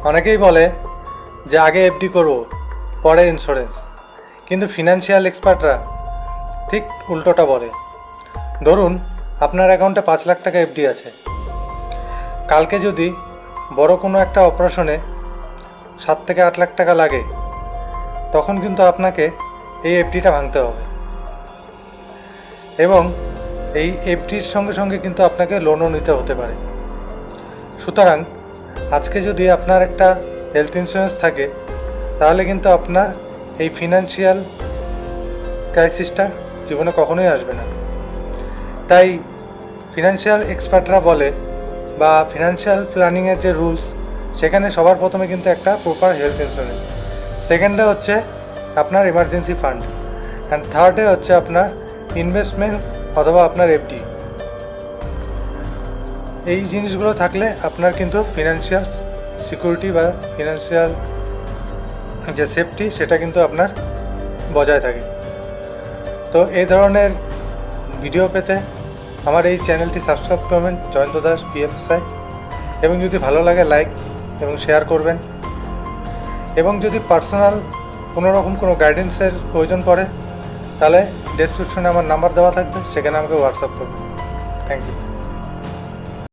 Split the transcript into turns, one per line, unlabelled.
অনেকেই বলে যে আগে এফডি করব পরে ইন্স্যুরেন্স, কিন্তু ফিনান্সিয়াল এক্সপার্টরা ঠিক উল্টোটা বলে। ধরুন আপনার অ্যাকাউন্টে 5 লাখ টাকা এফডি আছে। কালকে যদি বড় কোনো একটা অপারেশনে 7 থেকে 8 লাখ টাকা লাগে, তখন কিন্তু আপনাকে এই এফডিটা ভাঙতে হবে, এবং এই এফডির সঙ্গে সঙ্গে কিন্তু আপনাকে লোনও নিতে হতে পারে। সুতরাং আজকে যদি আপনার একটা হেলথ ইন্স্যুরেন্স থাকে, তাহলে কিন্তু আপনার এই ফিনান্সিয়াল ক্রাইসিসটা জীবনে কখনোই আসবে না। তাই ফিনান্সিয়াল এক্সপার্টরা বলে, বা ফিনান্সিয়াল প্ল্যানিংয়ের যে রুলস, সেখানে সবার প্রথমে কিন্তু একটা প্রপার হেলথ ইন্স্যুরেন্স, সেকেন্ডে হচ্ছে আপনার এমার্জেন্সি ফান্ড, অ্যান্ড থার্ডে হচ্ছে আপনার ইনভেস্টমেন্ট অথবা আপনার এফডি। এই জিনিসগুলো থাকলে আপনার কিন্তু ফিনান্সিয়াল সিকিউরিটি বা ফিনান্সিয়াল যে সেফটি, সেটা কিন্তু আপনার বজায় থাকে। তো এই ধরনের ভিডিও পেতে আমার এই চ্যানেলটি সাবস্ক্রাইব করবেন, জয়ন্ত দাস পিএফএসআই, এবং যদি ভালো লাগে লাইক এবং শেয়ার করবেন। এবং যদি পার্সোনাল কোনোরকম কোনো গাইডেন্সের প্রয়োজন পড়ে, তাহলে ডেসক্রিপশনে আমার নাম্বার দেওয়া থাকবে, সেখানে আমাকে হোয়াটসঅ্যাপ করবেন। Thank you.